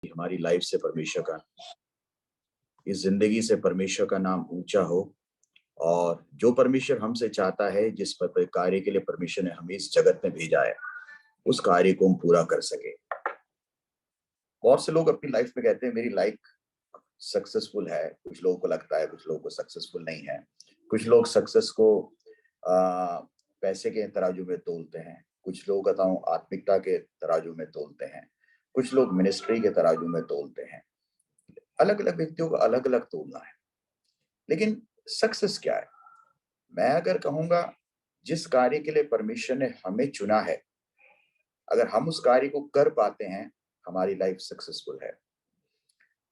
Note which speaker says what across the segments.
Speaker 1: हमारी लाइफ से परमेश्वर का, इस जिंदगी से परमेश्वर का नाम ऊंचा हो और जो परमेश्वर हमसे चाहता है, जिस कार्य के लिए परमेश्वर ने हमें इस जगत में भेजा है, उस कार्य को हम पूरा कर सके। बहुत से लोग अपनी लाइफ में कहते हैं मेरी लाइफ सक्सेसफुल है, कुछ लोगों को लगता है, कुछ लोगों को सक्सेसफुल नहीं है। कुछ लोग सक्सेस को पैसे के तराजू में तोलते हैं, कुछ लोग बताऊं आत्मिकता के तराजू में तोलते हैं, कुछ लोग मिनिस्ट्री के तराजू में तोलते हैं। अलग अलग व्यक्तियों को अलग अलग तोलना है। लेकिन सक्सेस क्या है? मैं अगर कहूंगा, जिस कार्य के लिए परमेश्वर ने हमें चुना है, अगर हम उस कार्य को कर पाते हैं, हमारी लाइफ सक्सेसफुल है।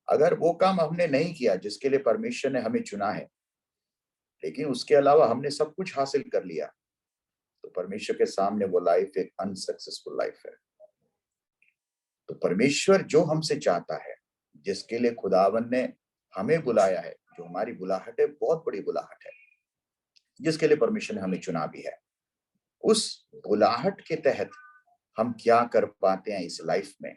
Speaker 1: अगर वो काम हमने नहीं किया जिसके लिए परमेश्वर ने हमें चुना है, लेकिन उसके अलावा हमने सब कुछ हासिल कर लिया, तो परमेश्वर के सामने वो लाइफ एक अनसक्सेसफुल लाइफ है। तो परमेश्वर जो हमसे चाहता है, जिसके लिए खुदावन ने हमें बुलाया है, जो हमारी बुलाहट है, बहुत बड़ी बुलाहट है, जिसके लिए परमेश्वर ने हमें चुना भी है, उस बुलाहट के तहत हम क्या कर पाते हैं इस लाइफ में,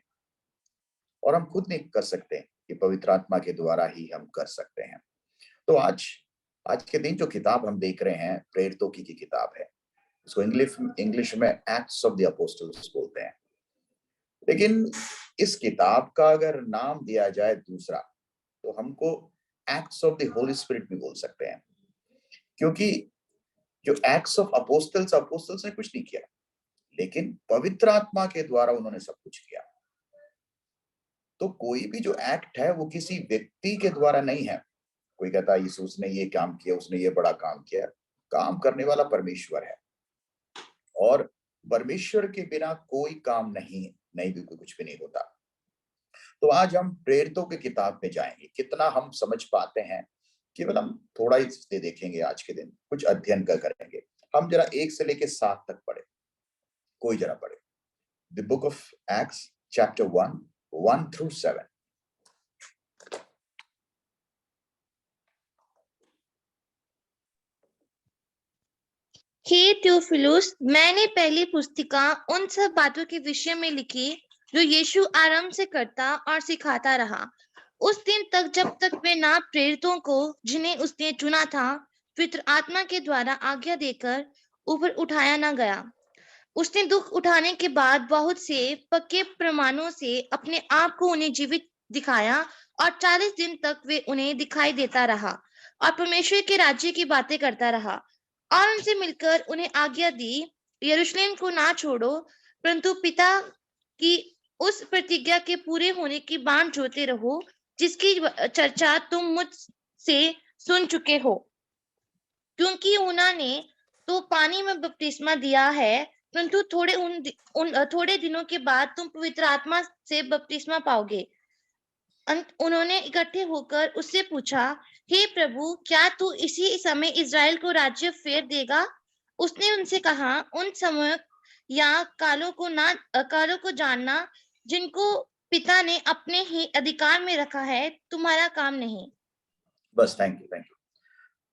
Speaker 1: और हम खुद नहीं कर सकते, ये पवित्र आत्मा के द्वारा ही हम कर सकते हैं। तो आज के दिन जो किताब हम देख रहे हैं, प्रेरितों की किताब है। इसको इंग्लिश में एक्ट्स ऑफ द अपोस्टल्स बोलते हैं। लेकिन इस किताब का अगर नाम दिया जाए दूसरा, तो हमको acts of the holy spirit भी बोल सकते हैं, क्योंकि जो एक्ट्स ऑफ अपोस्टल्स ने कुछ नहीं किया, लेकिन पवित्र आत्मा के द्वारा उन्होंने सब कुछ किया। तो कोई भी जो एक्ट है वो किसी व्यक्ति के द्वारा नहीं है। कोई कहता है यीशु उसने ये काम किया, उसने ये बड़ा काम किया। काम करने वाला परमेश्वर है, और परमेश्वर के बिना कोई काम नहीं भी कुछ भी नहीं होता। तो आज हम प्रेरितों की किताब में जाएंगे। कितना हम समझ पाते हैं, केवल हम थोड़ा ही देखेंगे। आज के दिन कुछ अध्ययन करेंगे। हम जरा 1 से लेकर 7 तक पढ़े। कोई जरा पढ़े the book of acts chapter 1 through 7।
Speaker 2: Hey Theophilus, मैंने पहली पुस्तिका उन सब बातों के विषय में लिखी जो यीशु आरंभ से करता और सिखाता रहा, उस दिन तक जब तक वे ना प्रेरितों को, जिन्हें उसने चुना था, पवित्र आत्मा के द्वारा आज्ञा देकर ऊपर उठाया न गया। उसने दुख उठाने के बाद बहुत से पक्के प्रमाणों से अपने आप को उन्हें जीवित दिखाया, और 40 दिन तक वे उन्हें दिखाई देता रहा और परमेश्वर के राज्य की बातें करता रहा, और उनसे मिलकर उन्हें आज्ञा दी, यरूशलेम को ना छोड़ो, परंतु पिता की उस प्रतिज्ञा के पूरे होने की बात जोते रहो, जिसकी चर्चा तुम मुझसे सुन चुके हो। क्योंकि उन्होंने तो पानी में बपतिस्मा दिया है, परंतु थोड़े दिनों के बाद तुम पवित्र आत्मा से बपतिस्मा पाओगे। उन्होंने इकट्ठे होकर उससे पूछा, हे प्रभु, क्या तू इसी समय इज़राइल को राज्य फेर देगा? उसने उनसे कहा, उन समय या कालों को जानना जिनको पिता ने अपने ही अधिकार में रखा है, तुम्हारा काम नहीं।
Speaker 1: बस, थैंक यू।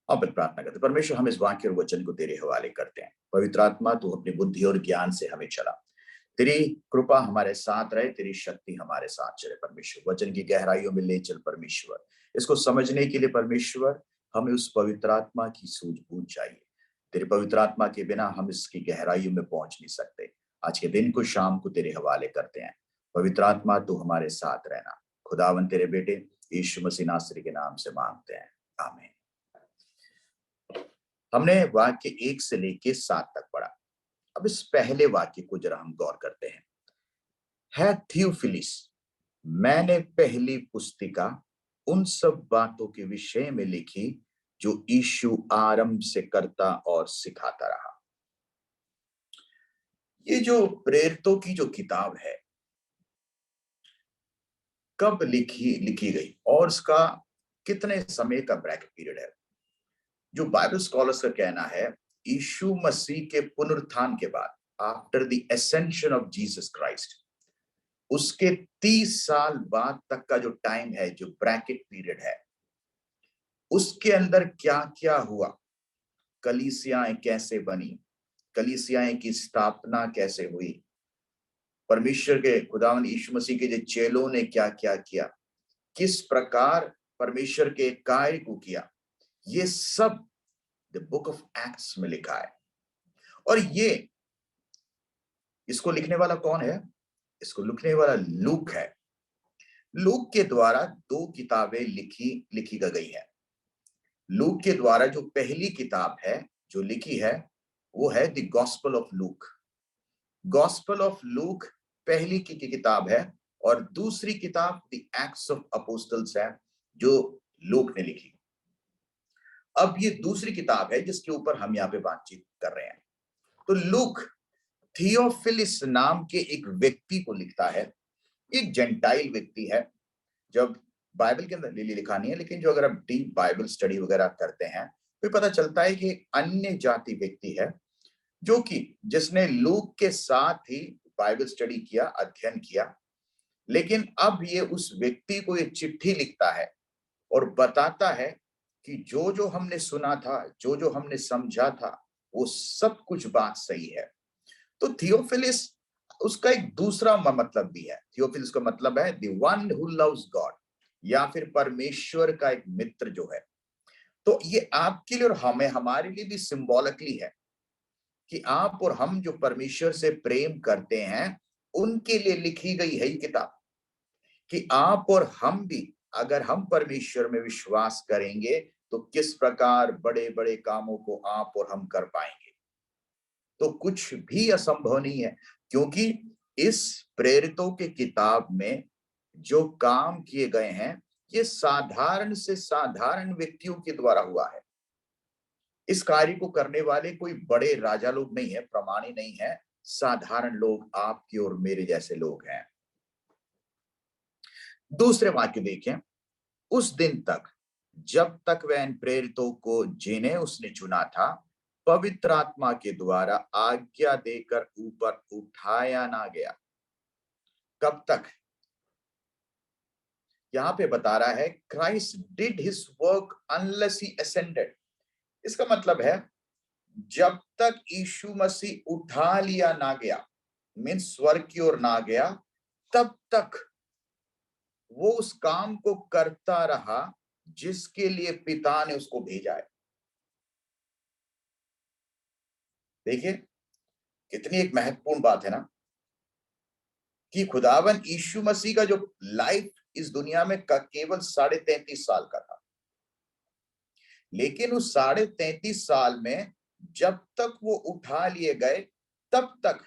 Speaker 1: अब प्रार्थना करते। परमेश्वर, हम इस वाक्य और वचन को तेरे हवाले करते हैं। पवित्र आत्मा, तू अपनी बुद्धि और ज्ञान से हमें चला। तेरी कृपा हमारे साथ रहे, तेरी शक्ति हमारे साथ चले। परमेश्वर, वचन की गहराइयों में ले चल। परमेश्वर, इसको समझने के लिए परमेश्वर हमें उस पवित्र आत्मा की सूझबूझ चाहिए। तेरे पवित्र आत्मा के बिना हम इसकी गहराइयों में पहुंच नहीं सकते। आज के दिन को, शाम को तेरे हवाले करते हैं। पवित्र आत्मा, तू हमारे साथ रहना। खुदावन तेरे बेटे यीशु मसीह नासरी के नाम से मांगते हैं, आमीन। हमने वाक्य 1 से लेके 7 तक पढ़ा। अब इस पहले वाक्य को जरा हम गौर करते हैं। है थियोफिलिस, मैंने पहली पुस्तिका उन सब बातों के विषय में लिखी जो यीशु आरंभ से करता और सिखाता रहा। ये जो प्रेरितों की जो किताब है, कब लिखी गई और इसका कितने समय का ब्रैकेट पीरियड है? जो बाइबल स्कॉलर्स का कहना है, यीशु मसीह के पुनरुत्थान के बाद, after the ascension of Jesus Christ, उसके 30 साल बाद तक का जो टाइम है, जो ब्रैकेट पीरियड है, उसके अंदर क्या क्या हुआ, कलीसियाएं कैसे बनी, कलीसियाएं की स्थापना कैसे हुई, परमेश्वर के खुदावन यीशु मसीह के जो चेलों ने क्या क्या किया, किस प्रकार परमेश्वर के कार्य को किया, ये सब द बुक ऑफ एक्ट्स में लिखा है। और ये इसको लिखने वाला कौन है? इसको लिखने वाला लूक है। लूक के द्वारा 2 किताबें लिखी गई है। लूक के द्वारा जो पहली किताब है जो लिखी है वो है the gospel of look. Gospel of look पहली की किताब है और दूसरी किताब द एक्ट्स ऑफ अपोस्टल्स है जो लूक ने लिखी। अब ये दूसरी किताब है जिसके ऊपर हम यहाँ पे बातचीत कर रहे हैं। तो लूक थियोफिलिस नाम के एक व्यक्ति को लिखता है। एक जेंटाइल व्यक्ति है। जब बाइबल के अंदर लिखा नहीं है, लेकिन जो अगर आप डीप बाइबल स्टडी वगैरह करते हैं तो पता चलता है कि अन्य जाति व्यक्ति है जो कि जिसने लूक के साथ ही बाइबल स्टडी किया, अध्ययन किया। लेकिन अब ये उस व्यक्ति को ये चिट्ठी लिखता है और बताता है कि जो जो हमने सुना था, जो जो हमने समझा था, वो सब कुछ बात सही है। तो थियोफिलिस उसका एक दूसरा मतलब भी है। थियोफिलिस का मतलब है the one who loves God, या फिर परमेश्वर का एक मित्र जो है। तो ये आपके लिए और हमें, हमारे लिए भी सिंबॉलिकली है कि आप और हम जो परमेश्वर से प्रेम करते हैं उनके लिए लिखी गई है ये किताब, कि आप और हम भी अगर हम परमेश्वर में विश्वास करेंगे तो किस प्रकार बड़े बड़े कामों को आप और हम कर पाएंगे। तो कुछ भी असंभव नहीं है, क्योंकि इस प्रेरितों के किताब में जो काम किए गए हैं ये साधारण से साधारण व्यक्तियों के द्वारा हुआ है। इस कार्य को करने वाले कोई बड़े राजा लोग नहीं है, प्रमाणी नहीं है, साधारण लोग, आपके और मेरे जैसे लोग हैं। दूसरे वाक्य देखें, उस दिन तक जब तक वह इन प्रेरितों को जिन्हें उसने चुना था पवित्र आत्मा के द्वारा आज्ञा देकर ऊपर उठाया ना गया। कब तक? यहां पे बता रहा है Christ did his work unless he ascended. इसका मतलब है जब तक यीशु मसीह उठा लिया ना गया, मीन्स स्वर्ग की ओर ना गया, तब तक वो उस काम को करता रहा जिसके लिए पिता ने उसको भेजा है। देखिए कितनी एक महत्वपूर्ण बात है ना, कि खुदावन यीशु मसीह का जो लाइफ इस दुनिया में केवल 33.5 साल का था, लेकिन उस 33.5 साल में जब तक वो उठा लिए गए तब तक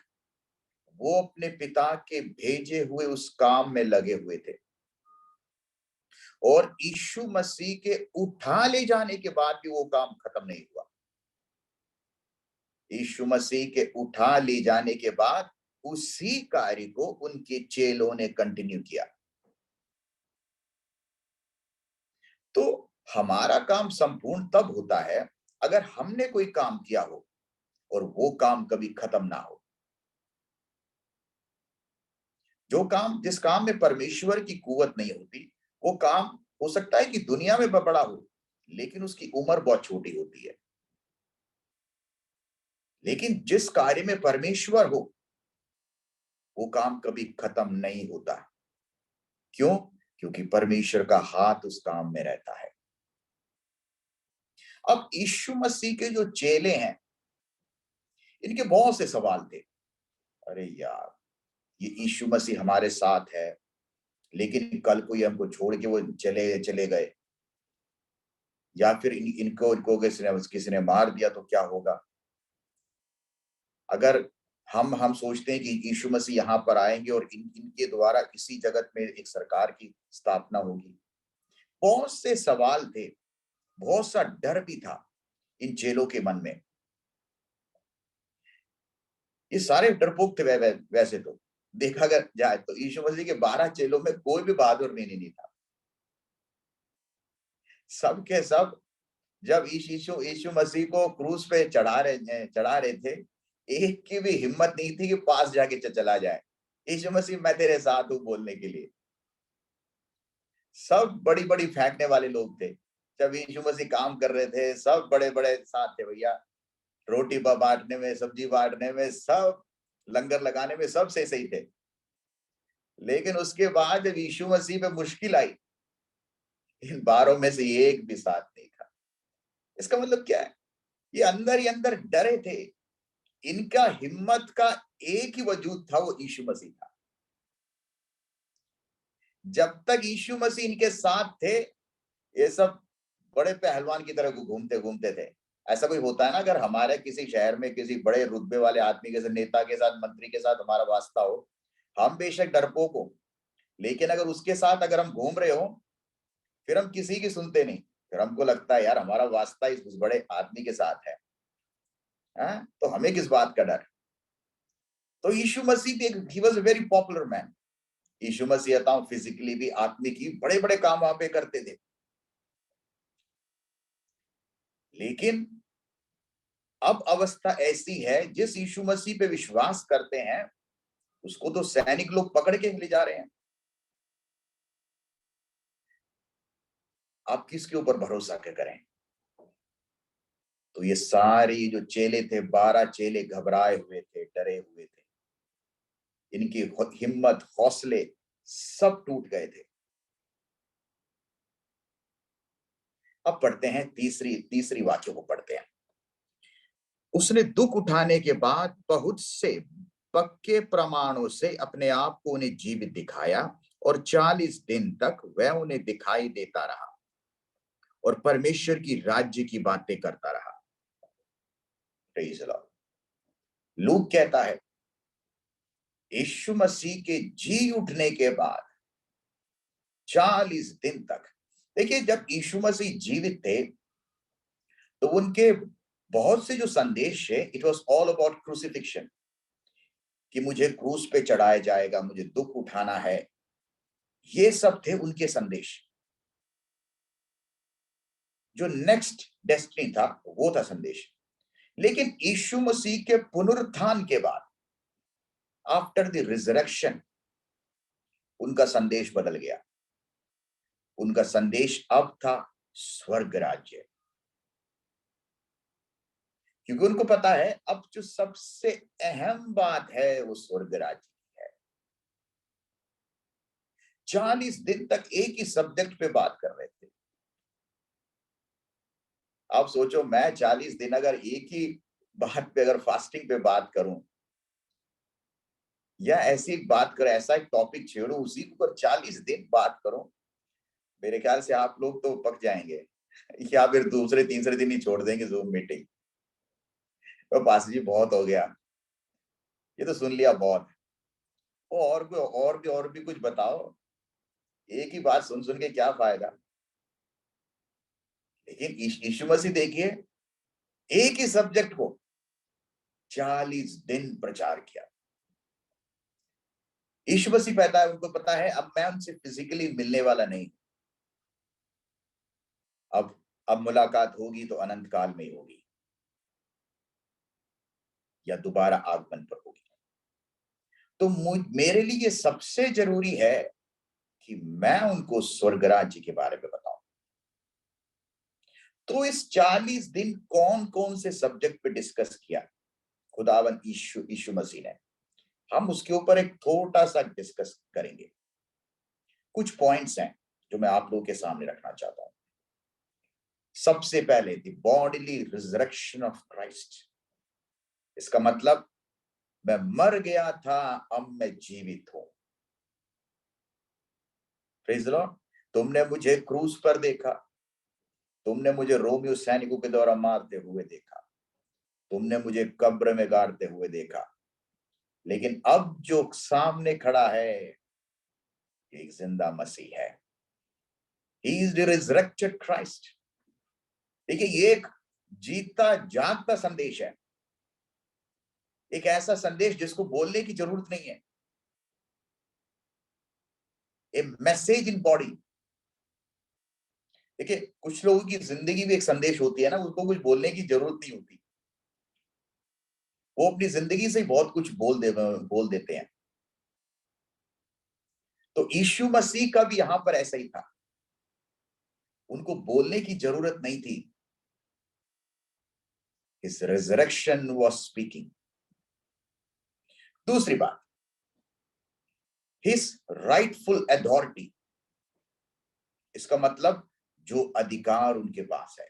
Speaker 1: वो अपने पिता के भेजे हुए उस काम में लगे हुए थे। और यीशु मसीह के उठा ले जाने के बाद भी वो काम खत्म नहीं हुआ। यीशु मसीह के उठा ले जाने के बाद उसी कार्य को उनके चेलों ने कंटिन्यू किया। तो हमारा काम संपूर्ण तब होता है अगर हमने कोई काम किया हो और वो काम कभी खत्म ना हो। जो काम, जिस काम में परमेश्वर की कुवत नहीं होती, वो काम हो सकता है कि दुनिया में बड़ा हो लेकिन उसकी उम्र बहुत छोटी होती है। लेकिन जिस कार्य में परमेश्वर हो वो काम कभी खत्म नहीं होता। क्यों? क्योंकि परमेश्वर का हाथ उस काम में रहता है। अब यीशु मसीह के जो चेले हैं इनके बहुत से सवाल थे। अरे यार, ये यीशु मसीह हमारे साथ है लेकिन कल को ये हमको छोड़ के वो चले गए, या फिर इनको किसी ने मार दिया तो क्या होगा? अगर हम सोचते हैं कि यीशु मसीह यहाँ पर आएंगे और इनके द्वारा इसी जगत में एक सरकार की स्थापना होगी। बहुत से सवाल थे, बहुत सा डर भी था इन चेलों के मन में। ये सारे डरपोक थे। वैसे तो देखा अगर जाए तो यीशु मसीह के 12 चेलों में कोई भी बहादुर नहीं था। सब के सब जब यीशु मसीह को क्रूस पे चढ़ा रहे थे, एक की भी हिम्मत नहीं थी कि पास जाके चला जाए, यीशु मसीह मैं तेरे साथ हूं बोलने के लिए। सब बड़ी बड़ी फेंकने वाले लोग थे। जब यीशु मसीह काम कर रहे थे सब बड़े बड़े साथ थे भैया, रोटी बांटने में, सब्जी बांटने में, सब लंगर लगाने में सब सही थे। लेकिन उसके बाद जब यीशु मसीह पे मुश्किल आई, इन 12 में से एक भी साथ नहीं था। इसका मतलब क्या है? ये अंदर ही अंदर डरे थे। इनका हिम्मत का एक ही वजूद था, वो यीशु मसीह था। जब तक यीशु मसीह इनके साथ थे, ये सब बड़े पहलवान की तरह घूमते घूमते थे। ऐसा कोई होता है ना, अगर हमारे किसी शहर में किसी बड़े रुतबे वाले आदमी के साथ, नेता के साथ, मंत्री के साथ हमारा वास्ता हो, हम बेशक डरपोक हो, लेकिन अगर उसके साथ अगर हम घूम रहे हो, फिर हम किसी की सुनते नहीं। फिर हमको लगता है यार हमारा वास्ता इस उस बड़े आदमी के साथ है, तो हमें किस बात का डर। तो Yeshu Masih he was a very popular man. Yeshu Masih physically भी, आत्मिक ही बड़े बड़े काम वहां पे करते थे। लेकिन अब अवस्था ऐसी है, जिस यीशु मसीह पे विश्वास करते हैं उसको तो सैनिक लोग पकड़ के ले जा रहे हैं। आप किसके ऊपर भरोसा के करें? तो ये सारी जो चेले थे, 12 चेले घबराए हुए थे, डरे हुए थे। इनकी हिम्मत, हौसले सब टूट गए थे। अब पढ़ते हैं तीसरी वाक्य को पढ़ते हैं। उसने दुख उठाने के बाद बहुत से पक्के प्रमाणों से अपने आप को उन्हें जीवित दिखाया, और 40 दिन तक वह उन्हें दिखाई देता रहा और परमेश्वर की राज्य की बातें करता रहा। Praise the Lord. लूक कहता है, यीशु मसीह के जी उठने के बाद 40 दिन तक, देखिए जब यीशु मसीह जीवित थे तो उनके बहुत से जो संदेश है, it was all about crucifixion, कि मुझे क्रूस पे चढ़ाया जाएगा, मुझे दुख उठाना है। ये सब थे उनके संदेश। जो नेक्स्ट डेस्टिनी था वो था संदेश। लेकिन यीशु मसीह के पुनरुत्थान के बाद, आफ्टर द रिजरेक्शन, उनका संदेश बदल गया। उनका संदेश अब था स्वर्ग राज्य, क्योंकि उनको पता है अब जो सबसे अहम बात है वो स्वर्ग राज्य की है। 40 दिन तक एक ही सब्जेक्ट पे बात कर रहे थे। आप सोचो, मैं 40 दिन अगर एक ही बात पे, अगर फास्टिंग पे बात करूं, या ऐसी बात करें, ऐसा एक टॉपिक छेड़ू, उसी के ऊपर 40 दिन बात करूं, मेरे ख्याल से आप लोग तो पक जाएंगे या फिर दूसरे तीसरे दिन ही छोड़ देंगे जूम मीटिंग। तो पास जी बहुत हो गया, ये तो सुन लिया बहुत। और भी कुछ बताओ। एक ही बात सुन सुन के क्या फायदा। लेकिन यीशु मसीह देखिए, एक ही सब्जेक्ट को 40 दिन प्रचार किया। यीशु मसीह कहता है, उनको पता है अब मैं उनसे फिजिकली मिलने वाला नहीं। अब मुलाकात होगी तो अनंत काल में ही होगी, या दोबारा आगमन पर होगी। तो मेरे लिए सबसे जरूरी है कि मैं उनको स्वर्ग राज्य के बारे में बताऊं। तो इस 40 दिन कौन कौन से सब्जेक्ट पे डिस्कस किया खुदावन यीशु मसीह ने, हम उसके ऊपर एक छोटा सा डिस्कस करेंगे। कुछ पॉइंट्स हैं जो मैं आप लोगों के सामने रखना चाहता हूं। सबसे पहले the bodily resurrection of Christ. इसका मतलब, मैं मर गया था, अब मैं जीवित हूं। Praise the Lord. तुमने मुझे क्रूस पर देखा, तुमने मुझे रोमियो सैनिकों के द्वारा मारते हुए देखा, तुमने मुझे कब्र में गाड़ते हुए देखा, लेकिन अब जो सामने खड़ा है एक जिंदा मसीह है। He is the resurrected Christ। देखिए ये एक जीता जागता संदेश है, एक ऐसा संदेश जिसको बोलने की जरूरत नहीं है। ए मैसेज इन बॉडी। देखिए कुछ लोगों की जिंदगी भी एक संदेश होती है ना, उसको कुछ बोलने की जरूरत नहीं होती, वो अपनी जिंदगी से बहुत कुछ बोल देते हैं। तो यीशु मसीह का भी यहां पर ऐसा ही था, उनको बोलने की जरूरत नहीं थी। His resurrection was speaking। दूसरी बात, हिज राइटफुल अथॉरिटी, इसका मतलब जो अधिकार उनके पास है।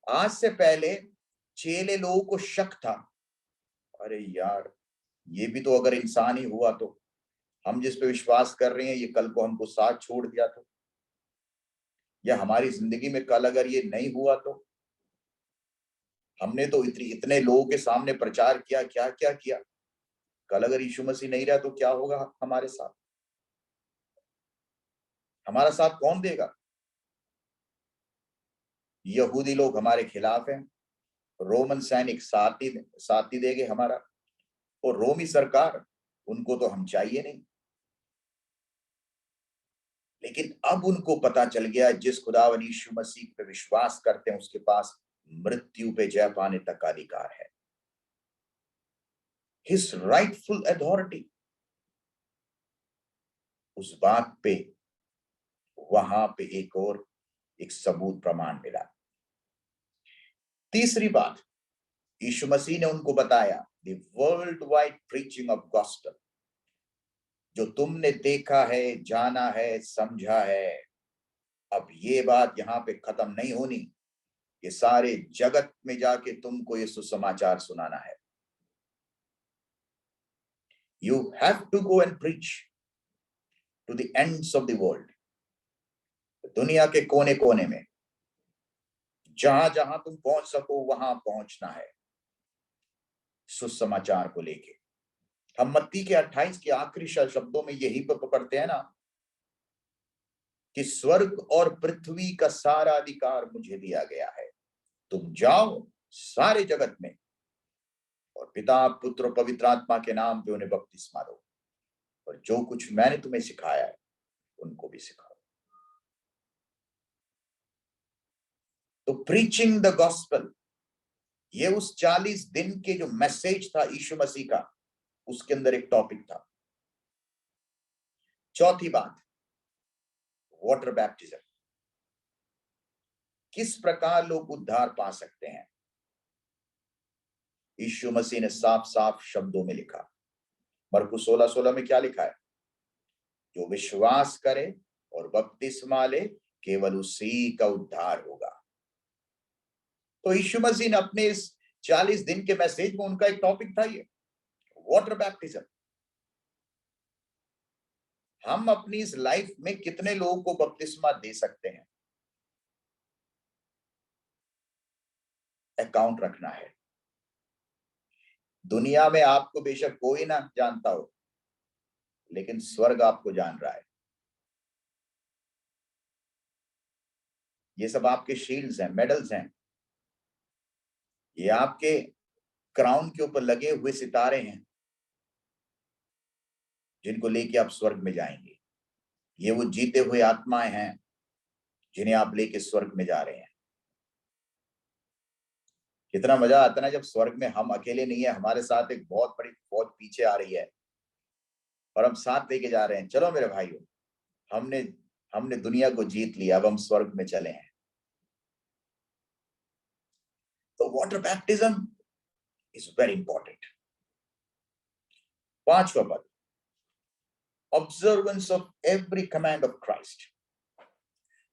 Speaker 1: आज से पहले चेले लोगों को शक था, अरे यार ये भी तो अगर इंसान ही हुआ तो, हम जिस पे विश्वास कर रहे हैं ये कल को हमको साथ छोड़ दिया तो, या हमारी जिंदगी में कल अगर ये नहीं हुआ तो, हमने तो इतने लोगों के सामने प्रचार किया, क्या क्या किया, कल अगर यीशु मसीह नहीं रहा तो क्या होगा हमारे साथ, हमारा साथ कौन देगा। यहूदी लोग हमारे खिलाफ हैं, रोमन सैनिक साथ ही देंगे हमारा, और रोमी सरकार, उनको तो हम चाहिए नहीं। लेकिन अब उनको पता चल गया जिस खुदावन यीशु मसीह पे विश्वास करते हैं उसके पास मृत्यु पे जय पाने तक का अधिकार है। हिज राइटफुल अथॉरिटी, उस बात पे वहां पे एक सबूत प्रमाण मिला। तीसरी बात, यीशु मसीह ने उनको बताया the world wide preaching of gospel, जो तुमने देखा है, जाना है, समझा है, अब ये बात यहां पे खत्म नहीं होनी, ये सारे जगत में जाके तुमको ये सुसमाचार सुनाना है। You have to go and preach to the ends of the world, दुनिया के कोने कोने में, जहां जहां तुम पहुंच सको वहां पहुंचना है सुसमाचार को लेके। हम मत्ती के 28 के आखिरी शब्दों में यही पढ़ते हैं ना कि स्वर्ग और पृथ्वी का सारा अधिकार मुझे दिया गया है, तुम जाओ सारे जगत में और पिता पुत्र पवित्र आत्मा के नाम पे उन्हें बपतिस्मा दो, और जो कुछ मैंने तुम्हें सिखाया है उनको भी सिखाओ। तो प्रीचिंग द गॉस्पेल, ये उस 40 दिन के जो मैसेज था यीशु मसीह का, उसके अंदर एक टॉपिक था। चौथी बात, वाटर बैप्टिज्म, किस प्रकार लोग उद्धार पा सकते हैं। यीशु मसीह ने साफ साफ शब्दों में लिखा, मरकुस 16:16 में क्या लिखा है, जो विश्वास करे और बपतिस्मा ले केवल उसी का उद्धार होगा। तो यीशु मसीह ने अपने इस 40 दिन के मैसेज में उनका एक टॉपिक था ये वाटर बैप्टिज्म। हम अपनी इस लाइफ में कितने लोगों को बपतिस्मा दे सकते हैं, अकाउंट रखना है। दुनिया में आपको बेशक कोई ना जानता हो, लेकिन स्वर्ग आपको जान रहा है। ये सब आपके शील्ड्स हैं, मेडल्स हैं, ये आपके क्राउन के ऊपर लगे हुए सितारे हैं जिनको लेके आप स्वर्ग में जाएंगे। ये वो जीते हुए आत्माएं हैं जिन्हें आप लेके स्वर्ग में जा रहे हैं। कितना मजा आता है ना जब स्वर्ग में हम अकेले नहीं है, हमारे साथ एक बहुत बड़ी फौज पीछे आ रही है और हम साथ लेके जा रहे हैं, चलो मेरे भाइयों, हमने हमने दुनिया को जीत लिया, अब हम स्वर्ग में चले हैं। तो water baptism is very important. पांचवा पद, observance of every command of Christ,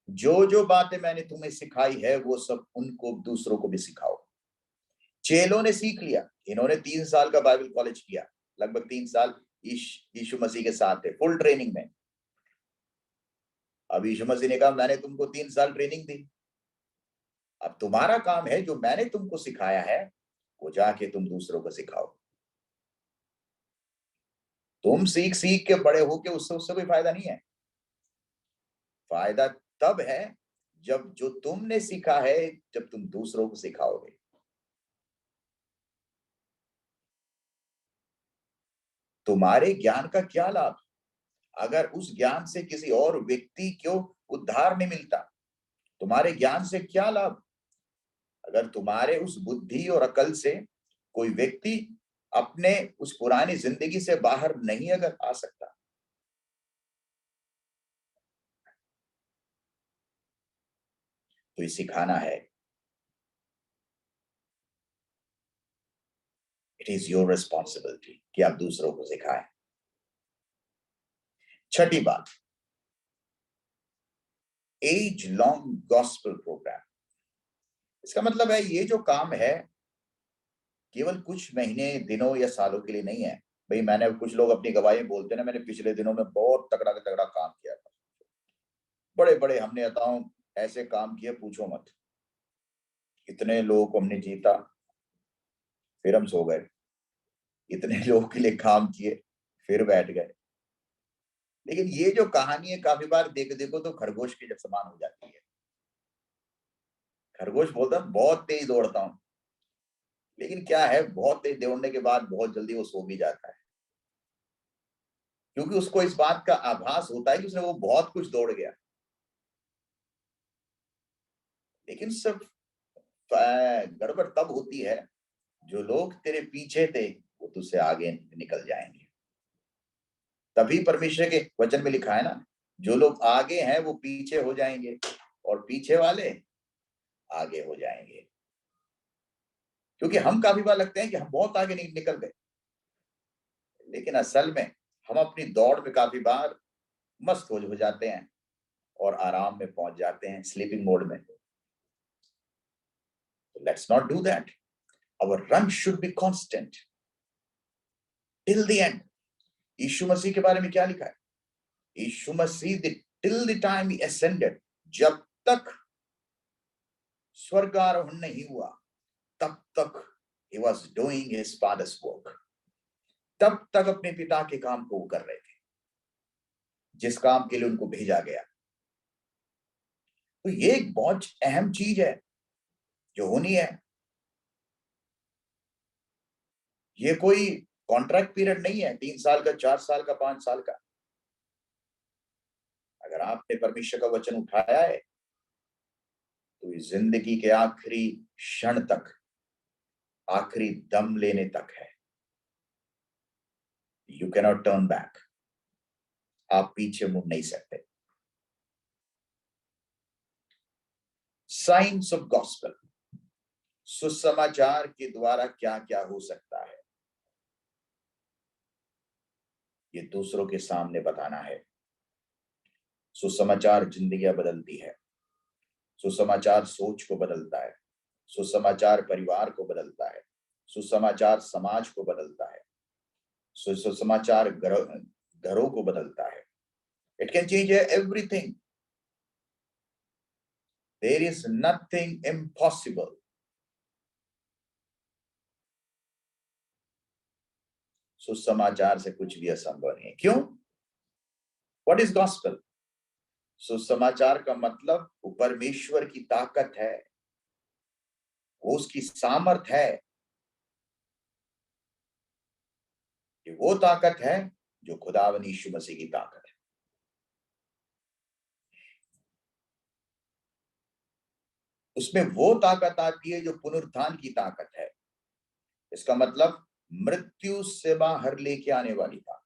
Speaker 1: जो जो बातें मैंने तुम्हें सिखाई है वो सब उनको दूसरों को भी सिखाओ। चेलों ने सीख लिया, इन्होंने 3 साल का बाइबल कॉलेज किया, लगभग 3 साल यीशु मसीह के साथ थे फुल ट्रेनिंग में। अब यीशु मसीह ने कहा मैंने तुमको 3 साल ट्रेनिंग दी, अब तुम्हारा काम है जो मैंने तुमको सिखाया है वो जाके तुम दूसरों को सिखाओ। तुम सीख सीख के बड़े हो के उससे कोई फायदा नहीं है। फायदा तब है जब जो तुमने सीखा है जब तुम दूसरों को सिखाओगे। तुम्हारे ज्ञान का क्या लाभ अगर उस ज्ञान से किसी और व्यक्ति को उद्धार नहीं मिलता। तुम्हारे ज्ञान से क्या लाभ अगर तुम्हारे उस बुद्धि और अकल से कोई व्यक्ति अपने उस पुरानी जिंदगी से बाहर नहीं अगर आ सकता। तो ये सिखाना है, इट इज योर रिस्पॉन्सिबिलिटी कि आप दूसरों को सिखाएं। छठी बात, एज लॉन्ग गॉस्पेल प्रोग्राम। इसका मतलब है ये जो काम है केवल कुछ महीने, दिनों या सालों के लिए नहीं है। भाई मैंने, कुछ लोग अपनी गवाही बोलते हैं ना, मैंने पिछले दिनों में बहुत तगड़ा तगड़ा काम किया था, बड़े बड़े हमने बताऊं ऐसे काम किए पूछो मत। इतने लोगों को हमने जीता, फिर हम सो गए। इतने लोगों के लिए काम किए, फिर बैठ गए। लेकिन ये जो कहानी है काफी बार देखो तो खरगोश के जब समान हो जाती है। खरगोश बोलता बहुत तेज दौड़ता हूं, लेकिन क्या है, बहुत तेज दौड़ने के बाद बहुत जल्दी वो सो भी जाता है, क्योंकि उसको इस बात का आभास होता है कि उसने वो बहुत कुछ दौड़ गया। लेकिन सब गड़बड़ तब होती है जो लोग तेरे पीछे थे वो तुझसे आगे निकल जाएंगे। तभी परमेश्वर के वचन में लिखा है ना, जो लोग आगे हैं वो पीछे हो जाएंगे और पीछे वाले आगे हो जाएंगे। क्योंकि हम काफी बार लगते हैं कि हम बहुत आगे निकल गए, लेकिन असल में हम अपनी दौड़ में काफी बार मस्त हो जाते हैं और आराम में पहुंच जाते हैं, स्लीपिंग मोड में। Let's not do that. Our run should be constant till the end. Yeshu Masih के बारे में क्या लिखा है? Yeshu Masih till the time he ascended, जब तक स्वर्गारोहण नहीं हुआ तब तक he was doing his father's work। तब तक अपने पिता के काम को वो कर रहे थे जिस काम के लिए उनको भेजा गया। तो ये एक बहुत अहम चीज है जो होनी है। ये कोई कॉन्ट्रैक्ट पीरियड नहीं है, 3 साल का, 4 साल का, 5 साल का। अगर आपने परमेश्वर का वचन उठाया है तो इस जिंदगी के आखिरी क्षण तक, आखिरी दम लेने तक है। You cannot turn back. आप पीछे मुड़ नहीं सकते। साइंस ऑफ गॉस्पेल, सुसमाचार के द्वारा क्या क्या हो सकता है ये दूसरों के सामने बताना है। सुसमाचार जिंदगियां बदलती है। सुसमाचार सोच को बदलता है। सुसमाचार परिवार को बदलता है। सुसमाचार समाज को बदलता है। सुसमाचार घरों को बदलता है। It can change everything. There is nothing impossible. सुसमाचार से कुछ भी असंभव नहीं है। क्यों? What is gospel? सुसमाचार का मतलब वो परमेश्वर की ताकत है, वो उसकी सामर्थ है। ये वो ताकत है जो खुदावन यीशु मसीह की ताकत है। उसमें वो ताकत आती है जो पुनरुत्थान की ताकत है। इसका मतलब मृत्यु से बाहर लेके आने वाली ताकत।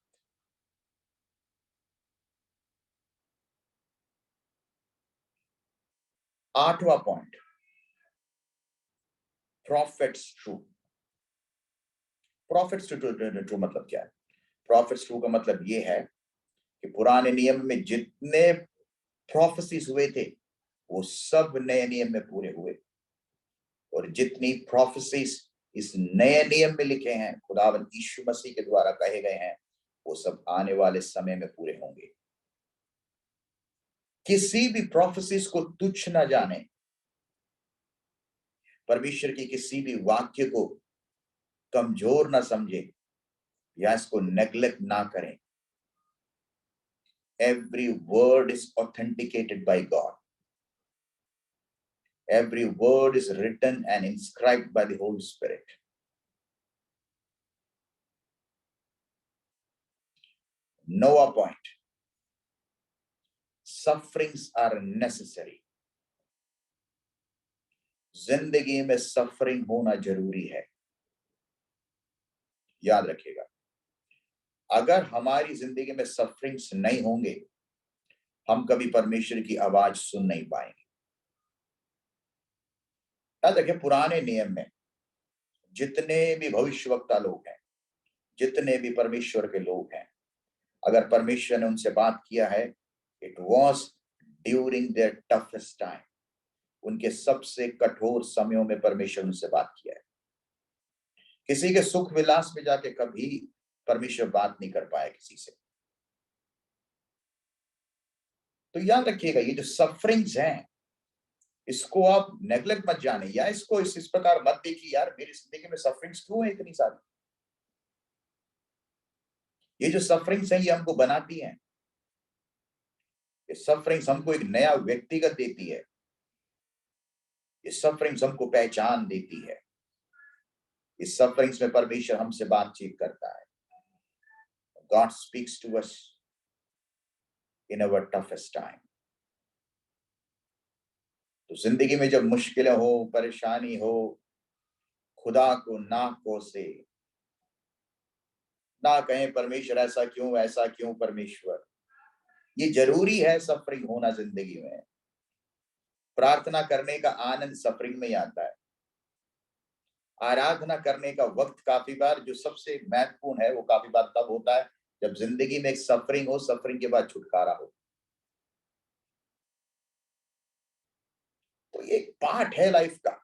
Speaker 1: 8वां point, prophets true. Prophets true मतलब क्या है? प्रॉफिट्स ट्रू का मतलब ये है कि पुराने नियम में जितने प्रोफेसीज हुए थे वो सब नए नियम में पूरे हुए, और जितनी प्रोफेसीज इस नए नियम में लिखे हैं, खुदावन यीशु मसीह के द्वारा कहे गए हैं, वो सब आने वाले समय में पूरे होंगे। किसी भी प्रोफेसीज को तुच्छ ना जाने, परमेश्वर की किसी भी वाक्य को कमजोर ना समझे या इसको नेग्लेक्ट ना करें। Every word is authenticated by God. Every word is written and inscribed by the Holy Spirit. Noah point, sufferings are necessary. जिंदगी में सफरिंग होना जरूरी है। याद रखिएगा, अगर हमारी जिंदगी में सफरिंग्स नहीं होंगे हम कभी परमेश्वर की आवाज सुन नहीं पाएंगे। याद रखिए, पुराने नियम में जितने भी भविष्यवक्ता लोग हैं, जितने भी परमेश्वर के लोग हैं, अगर परमेश्वर ने उनसे बात किया है, it was during their toughest time, उनके सबसे कठोर समयों में परमेश्वर उनसे बात किया है। किसी के सुख विलास में जाके कभी परमेश्वर बात नहीं कर पाया किसी से। तो याद रखिएगा, ये जो सफरिंग्स हैं, इसको आप नेग्लेक्ट मत जाने, या इसको इस प्रकार मत देखिए, यार मेरी जिंदगी में सफरिंग्स क्यों है इतनी सारी। ये जो सफरिंग्स हैं, ये हमको बनाती हैं। ये सफरिंग्स हमको एक नया व्यक्तिगत देती है। ये सफरिंग्स हमको पहचान देती है। इस सफरिंग्स में परमेश्वर हमसे बातचीत करता है। God speaks to us in our toughest time. तो जिंदगी में जब मुश्किलें हो, परेशानी हो, खुदा को ना कोसे, ना कहें परमेश्वर ऐसा क्यों परमेश्वर। ये जरूरी है सफरिंग होना जिंदगी में। प्रार्थना करने का आनंद सफरिंग में ही आता है। आराधना करने का वक्त काफी बार जो सबसे महत्वपूर्ण है, वो काफी बार तब होता है जब जिंदगी में एक सफरिंग हो, सफरिंग के बाद छुटकारा हो। तो ये एक पार्ट है लाइफ का।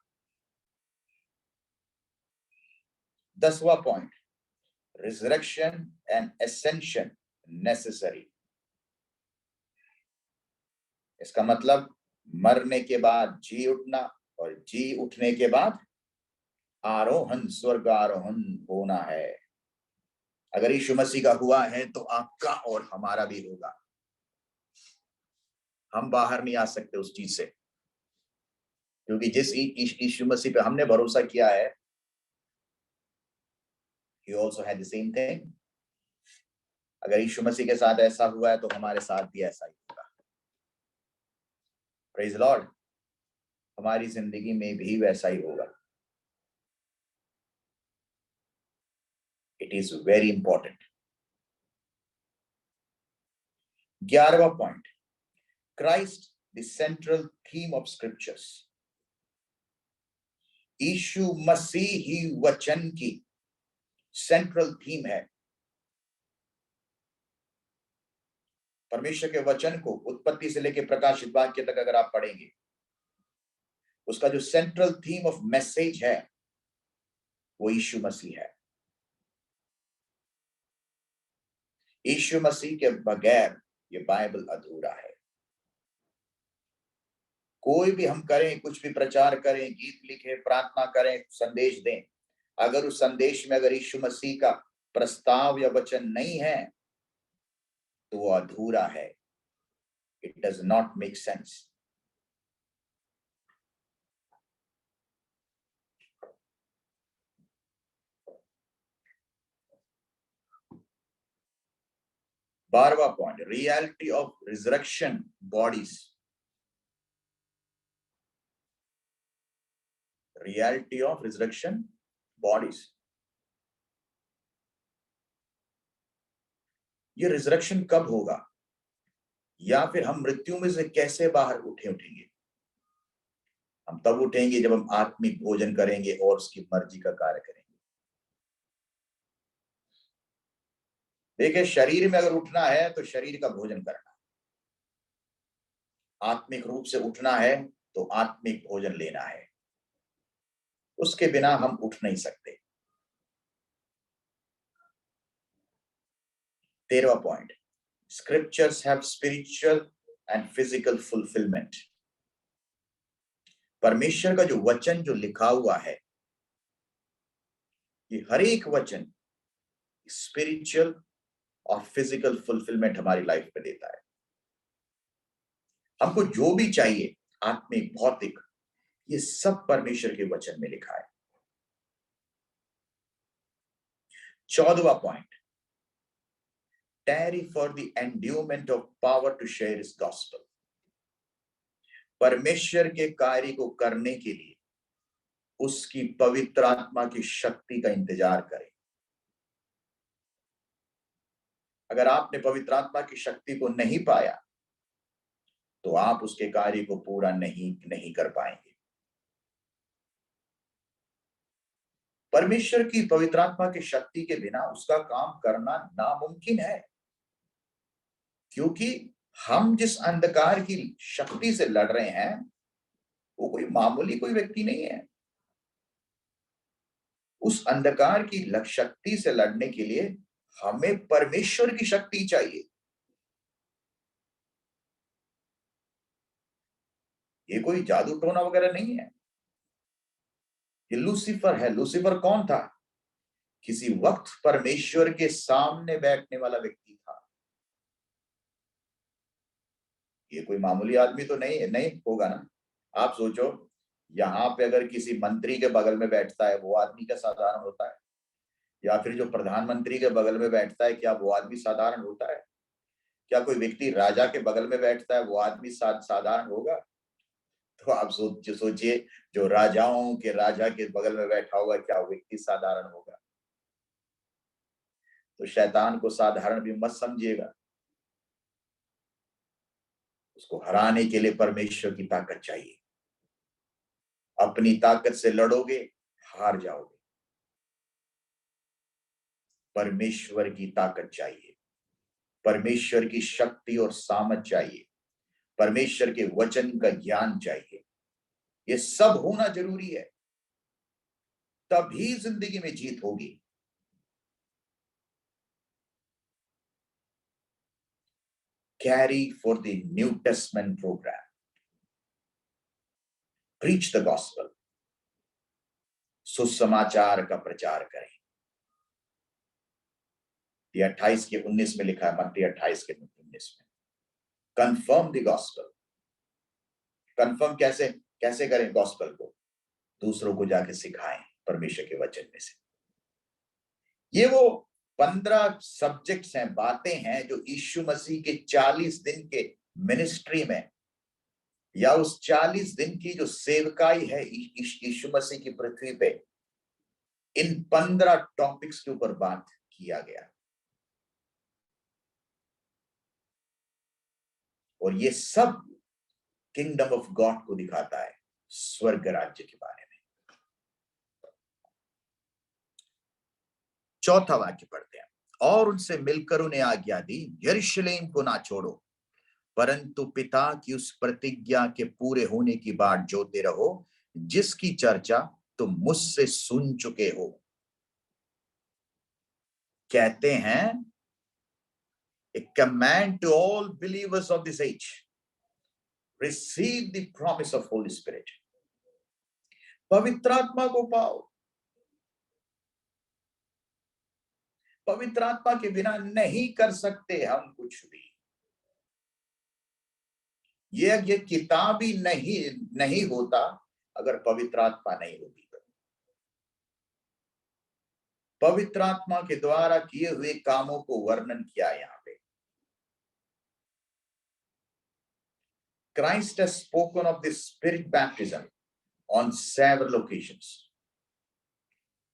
Speaker 1: 10वां point, resurrection and ascension necessary. इसका मतलब मरने के बाद जी उठना, और जी उठने के बाद आरोहण, स्वर्ग आरोहण होना है। अगर यीशु मसीह का हुआ है तो आपका और हमारा भी होगा। हम बाहर नहीं आ सकते उस चीज से, क्योंकि जिस यीशु मसीह पे हमने भरोसा किया है, he also had the same thing। अगर यीशु मसीह के साथ ऐसा हुआ है तो हमारे साथ भी ऐसा ही होगा। Praise lord. हमारी जिंदगी में भी वैसा ही होगा। It is very important. 11वां point, Christ the central theme of scriptures. Yeshu Masih ही वचन की सेंट्रल थीम है। परमेश्वर के वचन को उत्पत्ति से लेकर प्रकाशित वाक्य तक अगर आप पढ़ेंगे, उसका जो सेंट्रल थीम ऑफ मैसेज है वो यीशु मसीह है। यीशु मसीह के बगैर ये बाइबल अधूरा है। कोई भी हम करें, कुछ भी प्रचार करें, गीत लिखें, प्रार्थना करें, संदेश दें, अगर उस संदेश में अगर यीशु मसीह का प्रस्ताव या वचन नहीं है तो वो अधूरा है। It does not make sense. बारहवां point, reality of resurrection bodies. Reality of resurrection bodies. ये रिजरेक्शन कब होगा, या फिर हम मृत्यु में से कैसे बाहर उठेंगे? हम तब उठेंगे जब हम आत्मिक भोजन करेंगे और उसकी मर्जी का कार्य करेंगे। देखिए, शरीर में अगर उठना है तो शरीर का भोजन करना, आत्मिक रूप से उठना है तो आत्मिक भोजन लेना है। उसके बिना हम उठ नहीं सकते। 13वां point, scriptures have spiritual and physical fulfilment. परमेश्वर का जो वचन जो लिखा हुआ है, ये हर एक वचन स्पिरिचुअल और फिजिकल फुलफिलमेंट हमारी लाइफ में देता है। हमको जो भी चाहिए, आत्मिक, भौतिक, ये सब परमेश्वर के वचन में लिखा है। 14वां point, tarry for the endowment of power to share his gospel। परमेश्वर के कार्य को करने के लिए उसकी पवित्र आत्मा की शक्ति का इंतजार करें। अगर आपने पवित्र आत्मा की शक्ति को नहीं पाया तो आप उसके कार्य को पूरा नहीं कर पाएंगे। परमेश्वर की पवित्र आत्मा की शक्ति के बिना उसका काम करना नामुमकिन है। क्योंकि हम जिस अंधकार की शक्ति से लड़ रहे हैं वो कोई मामूली कोई व्यक्ति नहीं है। उस अंधकार की शक्ति से लड़ने के लिए हमें परमेश्वर की शक्ति चाहिए। ये कोई जादू टोना वगैरह नहीं है। ये लूसीफर है। लूसीफर कौन था? किसी वक्त परमेश्वर के सामने बैठने वाला व्यक्ति था। ये कोई मामूली आदमी तो नहीं होगा ना। आप सोचो, यहाँ पे अगर किसी मंत्री के बगल में बैठता है वो आदमी क्या साधारण होता है? या फिर जो प्रधानमंत्री के बगल में बैठता है क्या वो आदमी साधारण होता है? क्या कोई व्यक्ति राजा के बगल में बैठता है वो आदमी साधारण होगा? तो आप सोचिए, जो राजाओं के राजा के बगल में बैठा होगा क्या वो व्यक्ति साधारण होगा? तो शैतान को साधारण भी मत समझिएगा। उसको हराने के लिए परमेश्वर की ताकत चाहिए। अपनी ताकत से लड़ोगे, हार जाओगे। परमेश्वर की ताकत चाहिए, परमेश्वर की शक्ति और सामर्थ चाहिए, परमेश्वर के वचन का ज्ञान चाहिए। ये सब होना जरूरी है, तभी जिंदगी में जीत होगी। Carry for the New Testament program. Preach the gospel. सुसमाचार का प्रचार करें। 28 के 19 में लिखा है, मत्ती 28 के 19 में, कन्फर्म द गॉस्पेल। कन्फर्म कैसे करें गॉस्पेल को? दूसरों को जाके सिखाएं परमेश्वर के वचन में से। ये वो 15 सब्जेक्ट्स हैं, बातें हैं जो यीशु मसीह के 40 दिन के मिनिस्ट्री में या उस 40 दिन की जो सेवकाई है यीशु मसीह की पृथ्वी पे, इन 15 टॉपिक्स के ऊपर बात किया गया। और ये सब किंगडम ऑफ गॉड को दिखाता है, स्वर्ग राज्य के बारे में। चौथा वाक्य पढ़ते हैं। और उनसे मिलकर उन्हें आज्ञा दी, यरूशलेम को ना छोड़ो, परंतु पिता की उस प्रतिज्ञा के पूरे होने की बाट जोते रहो, जिसकी चर्चा तुम मुझसे सुन चुके हो। कहते हैं, a command to all believers of this age, receive the promise of Holy Spirit. पवित्र आत्मा को पाओ। पवित्र आत्मा के बिना नहीं कर सकते हम कुछ भी। ये किताब ही नहीं होता अगर पवित्र आत्मा नहीं होती। पवित्र आत्मा के द्वारा किए हुए कामों को वर्णन किया यहाँ पे। Christ has spoken of the spirit baptism on several occasions.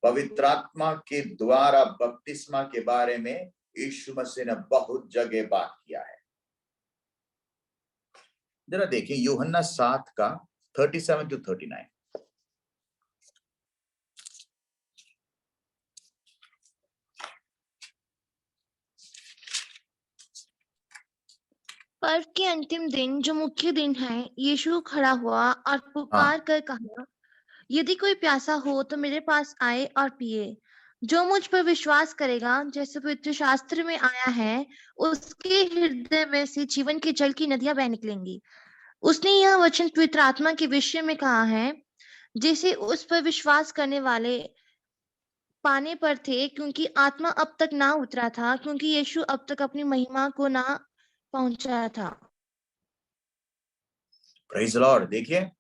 Speaker 1: पवित्र आत्मा के द्वारा बपतिस्मा के बारे में यीशु मसीह ने बहुत जगह बात किया है। जरा देखिए यूहन्ना 7 का 37 to 39।
Speaker 2: पर्व के अंतिम दिन, जो मुख्य दिन है, यीशु खड़ा हुआ और पुकार कर कहा, यदि कोई प्यासा हो तो मेरे पास आए और पिए। जो मुझ पर विश्वास करेगा, जैसे पवित्र शास्त्र में आया है, उसके हृदय में से जीवन के जल की नदियां बह निकलेंगी। उसने यह वचन पवित्र आत्मा के विषय में कहा है, जिसे उस पर विश्वास करने वाले पाने पर थे, क्योंकि आत्मा अब तक ना उतरा था, क्योंकि यीशु अब तक अपनी महिमा को ना पहुंचा था।
Speaker 1: Praise Lord. देखिए,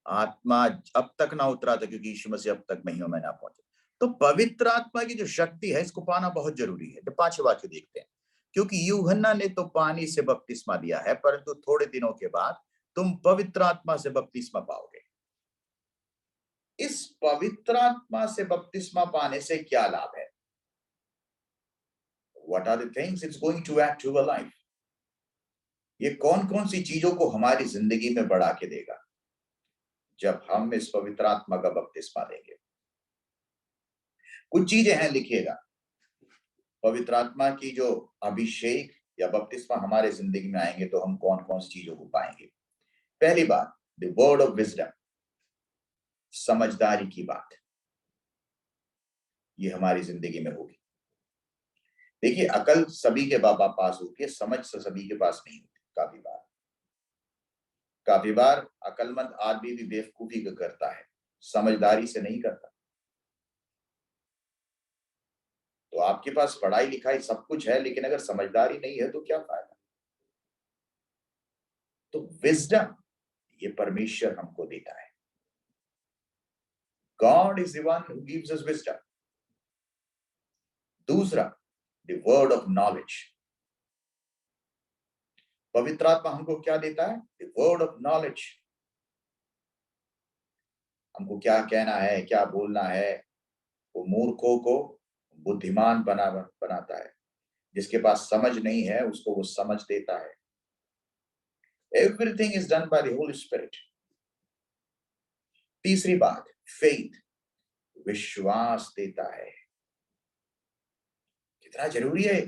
Speaker 1: आत्मा अब तक ना उतरा था क्योंकि यीशु मसीह अब तक महिमा में ना पहुंचे। तो पवित्र आत्मा की जो शक्ति है इसको पाना बहुत जरूरी है। तो 5वें वाक्य देखते हैं, क्योंकि यूहन्ना ने तो पानी से बपतिस्मा दिया है, परंतु थोड़े दिनों के बाद तुम पवित्र आत्मा से बपतिस्मा पाओगे। इस पवित्र आत्मा से बपतिस्मा पाने से क्या लाभ है? What are the things it's going to add to our life? ये कौन कौन सी चीजों को हमारी जिंदगी में बढ़ा के देगा जब हम इस पवित्र आत्मा का बपतिस्मा लेंगे? कुछ चीजें हैं, लिखिएगा। पवित्र आत्मा की जो अभिषेक या बपतिस्मा हमारे जिंदगी में आएंगे तो हम कौन कौन सी चीजों को पाएंगे। पहली बात, द वर्ड ऑफ विजडम, समझदारी की बात, ये हमारी जिंदगी में होगी। देखिए, अकल सभी के पास होती है, समझ सभी के पास नहीं होती। काफी बार अकलमंद आदमी भी बेवकूफी का करता है, समझदारी से नहीं करता। तो आपके पास पढ़ाई लिखाई सब कुछ है, लेकिन अगर समझदारी नहीं है तो क्या फायदा। तो विजडम ये परमेश्वर हमको देता है। God is the one who gives us wisdom. दूसरा, द वर्ड ऑफ नॉलेज, पवित्र आत्मा हमको क्या देता है? The word of knowledge. हमको क्या कहना है, क्या बोलना है। वो मूर्खों को बुद्धिमान बनाता है, जिसके पास समझ नहीं है उसको वो समझ देता है। Everything is done by the holy spirit. तीसरी बात, फेथ, विश्वास देता है। कितना जरूरी है।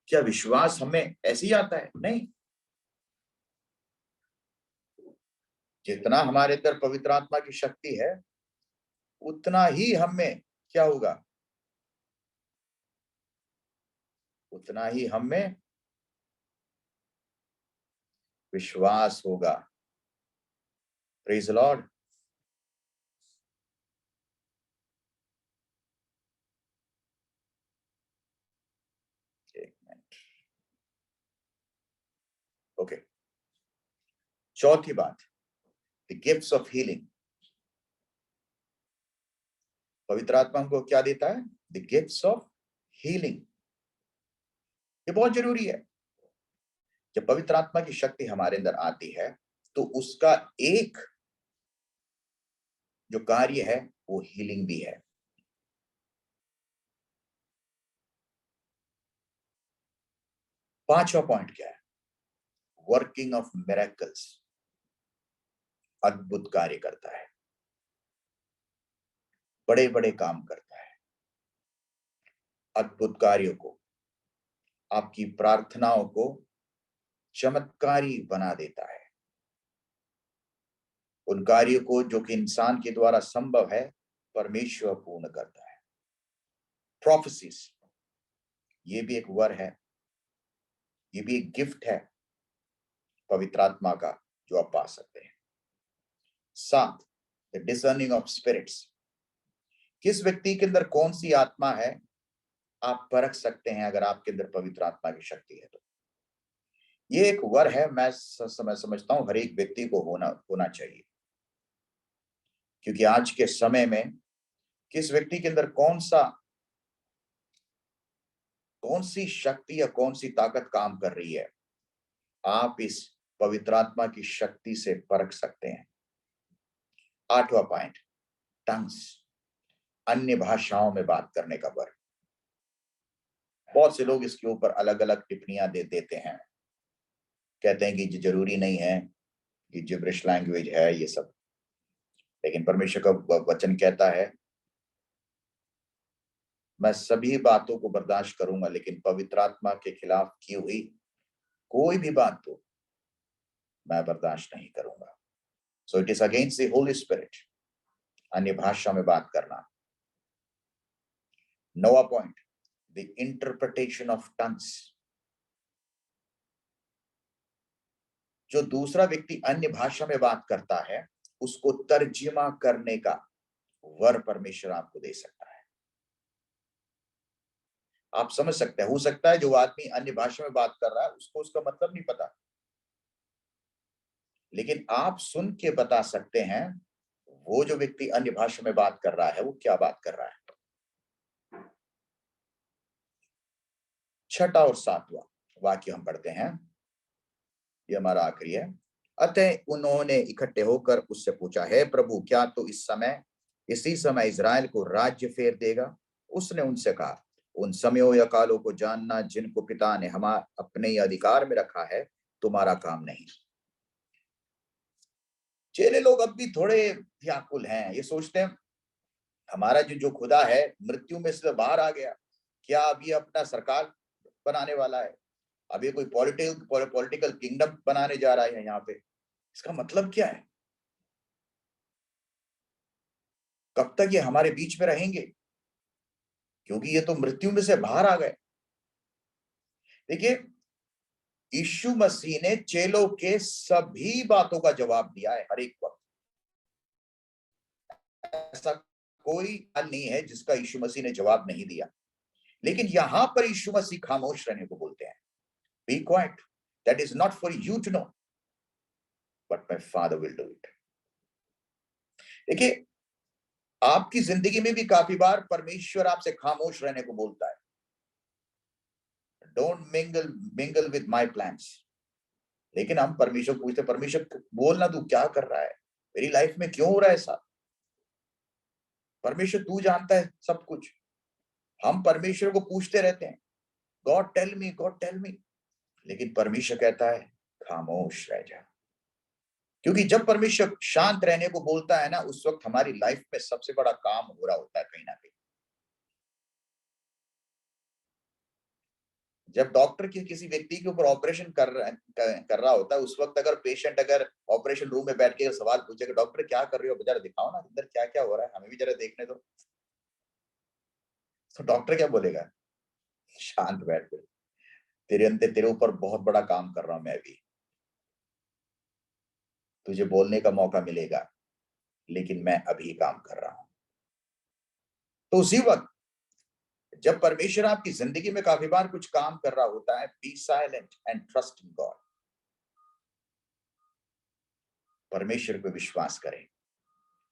Speaker 1: क्या विश्वास हमें ऐसे ही आता है? नहीं। जितना हमारे अंदर पवित्र आत्मा की शक्ति है, उतना ही हमें क्या होगा? उतना ही हमें विश्वास होगा। Praise the Lord. ओके, चौथी बात, द गिफ्ट्स ऑफ हीलिंग। पवित्र आत्मा हमको क्या देता है? The gifts of healing. ये बहुत जरूरी है। जब पवित्र आत्मा की शक्ति हमारे अंदर आती है तो उसका एक जो कार्य है वो हीलिंग भी है। पांचवा पॉइंट क्या है? वर्किंग ऑफ मिरेकल्स, अद्भुत कार्य करता है, बड़े बड़े काम करता है। अद्भुत कार्यों को, आपकी प्रार्थनाओं को चमत्कारी बना देता है। उन कार्यों को जो कि इंसान के द्वारा संभव है, परमेश्वर पूर्ण करता है। प्रोफेसीज, ये भी एक वर है, ये भी एक गिफ्ट है पवित्र आत्मा का जो आप पा सकते हैं। 7, द डिसर्निंग ऑफ स्पिरिट्स, किस व्यक्ति के अंदर कौन सी आत्मा है आप परख सकते हैं अगर आपके अंदर पवित्र आत्मा की शक्ति है तो। ये एक वर है, मैं समझता हूं हर एक व्यक्ति को होना चाहिए, क्योंकि आज के समय में किस व्यक्ति के अंदर कौन सी शक्ति या कौन सी ताकत काम कर रही है, आप इस पवित्र आत्मा की शक्ति से परख सकते हैं। 8वां पॉइंट, टंग्स, अन्य भाषाओं में बात करने का वर। बहुत से लोग इसके ऊपर अलग अलग टिप्पणियां देते हैं, कहते हैं कि ये जरूरी नहीं है कि जिब्रिश लैंग्वेज है ये सब, लेकिन परमेश्वर का वचन कहता है मैं सभी बातों को बर्दाश्त करूंगा, लेकिन पवित्र आत्मा के खिलाफ की हुई कोई भी बात तो मैं बर्दाश्त नहीं करूंगा। So it is against the holy spirit अन्य भाषा में बात करना। 9वां point, the interpretation of tongues, जो दूसरा व्यक्ति अन्य भाषा में बात करता है उसको तर्जुमा करने का वर परमेश्वर आपको दे सकता है। आप समझ सकते हैं, हो सकता है जो आदमी अन्य भाषा में बात कर रहा है उसको उसका मतलब नहीं पता, लेकिन आप सुन के बता सकते हैं वो जो व्यक्ति अन्य भाषा में बात कर रहा है वो क्या बात कर रहा है। 6वां और 7वां वाक्य हम पढ़ते हैं, ये हमारा आखिरी है। अतः उन्होंने इकट्ठे होकर उससे पूछा, है प्रभु क्या तो इसी समय इजराइल को राज्य फेर देगा? उसने उनसे कहा, उन समयों या कालों को जानना जिनको पिता ने हम अपने अधिकार में रखा है तुम्हारा काम नहीं। चेले लोग अब भी थोड़े व्याकुल हैं, ये सोचते हैं हमारा जो खुदा है मृत्यु में से बाहर आ गया, क्या अब ये अपना सरकार बनाने वाला है, अब ये कोई पॉलिटिकल किंगडम बनाने जा रहा है यहाँ पे। इसका मतलब क्या है? कब तक ये हमारे बीच में रहेंगे? क्योंकि ये तो मृत्यु में से बाहर आ गए। देखिए, यीशु मसीह ने चेलों के सभी बातों का जवाब दिया है हर एक वक्त। ऐसा कोई हाल नहीं है जिसका यीशु मसीह ने जवाब नहीं दिया। लेकिन यहां पर यीशु मसीह खामोश रहने को बोलते हैं। Be quiet, that is not for you to know, but my father will do it. देखिए, आपकी जिंदगी में भी काफी बार परमेश्वर आपसे खामोश रहने को बोलता है। Don't mingle with my plans. लेकिन हम परमेश्वर पूछते, परमेश्वर बोलना, तू क्या कर रहा है, मेरी लाइफ में क्यों हो रहा है ऐसा? परमेश्वर तू जानता है सब कुछ। हम परमेश्वर को पूछते रहते हैं, God tell me, God tell me. लेकिन परमेश्वर कहता है खामोश रह जा। क्योंकि जब परमेश्वर शांत रहने को बोलता है ना, उस वक्त हमारी लाइफ में सबसे बड़ा काम हो रहा होता है कहीं ना कहीं। जब डॉक्टर किसी व्यक्ति के ऊपर ऑपरेशन कर रहा होता है, उस वक्त अगर पेशेंट अगर ऑपरेशन रूम में बैठ के सवाल पूछेगा, डॉक्टर क्या कर रहे हो, जरा दिखाओ ना अंदर क्या क्या हो रहा है, हमें भी जरा देखने दो। तो डॉक्टर क्या बोलेगा? शांत बैठ के, तेरे अंदर, तेरे ऊपर बहुत बड़ा काम कर रहा हूं मैं भी, तुझे बोलने का मौका मिलेगा, लेकिन मैं अभी काम कर रहा हूं। तो उसी वक्त जब परमेश्वर आपकी जिंदगी में काफी बार कुछ काम कर रहा होता है, be silent and trust in God. परमेश्वर पे विश्वास करें,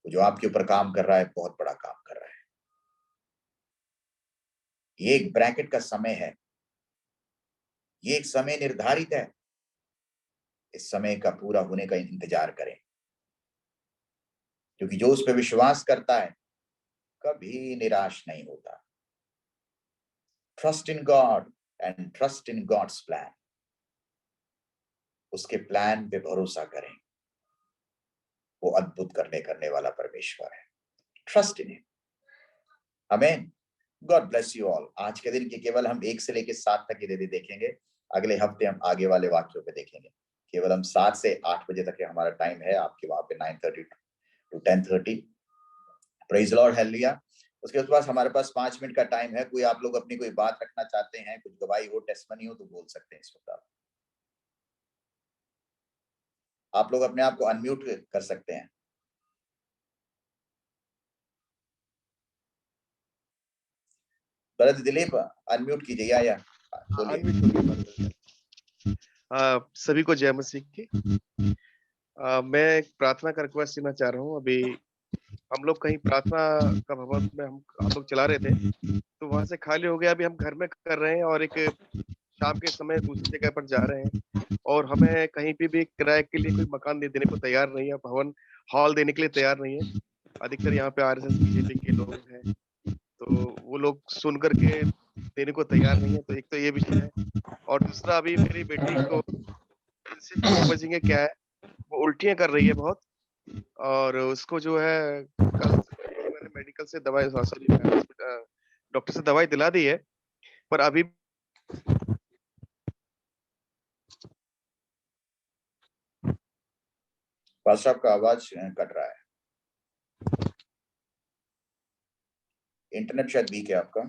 Speaker 1: जो आपके ऊपर काम कर रहा है बहुत बड़ा काम कर रहा है। ये एक ब्रैकेट का समय है, ये एक समय निर्धारित है। इस समय का पूरा होने का इंतजार करें, क्योंकि जो उस पर विश्वास करता है कभी निराश नहीं होता। Trust in God and trust in God's plan. उसके प्लान पे भरोसा करें, वो अद्भुत करने वाला परमेश्वर है। Trust in him. Amen. God bless you all. आज के दिन के केवल हम 1 से लेकर 7 तक ही देखेंगे। अगले हफ्ते हम आगे वाले वाक्यों पे देखेंगे। केवल हम 7 से 8 बजे तक हमारा टाइम है, आपके वहां पे 9:30 to 10:30। Praise Lord, hallelujah. उसके बाद हमारे पास 5 मिनट का टाइम है। कोई आप लोग अपनी कोई बात रखना चाहते हैं, कुछ गवाही हो, टेस्टमनी हो, तो बोल सकते हैं इस वक्त। आप लोग अपने आप को अनम्यूट कर सकते हैं। ब्रदर दिलीप, अनम्यूट कीजिए या बोलिए।
Speaker 3: सभी को जय मसीह की। मैं एक प्रार्थना का रिक्वेस्ट देना चाह रहा हूँ। अभी हम लोग कहीं प्रार्थना का भवन में हम लोग चला रहे थे, तो वहां से खाली हो गया। अभी हम घर में कर रहे हैं और एक शाम के समय दूसरी जगह पर जा रहे हैं, और हमें कहीं भी किराए के लिए कोई मकान देने को तैयार नहीं है, भवन हॉल देने के लिए तैयार नहीं है। अधिकतर यहाँ पे RSS बीजेपी के लोग हैं, तो वो लोग सुन करके देने को तैयार नहीं है। तो एक तो ये विषय है, और दूसरा अभी मेरी बेटी को समझेंगे क्या है, वो उल्टियां कर रही है बहुत, और उसको जो है कल मैंने मेडिकल से दवाई, सॉरी डॉक्टर से दवाई दिला दी है, पर अभी
Speaker 1: पास्टर आपका आवाज कट रहा है, इंटरनेट शायद वीक है आपका।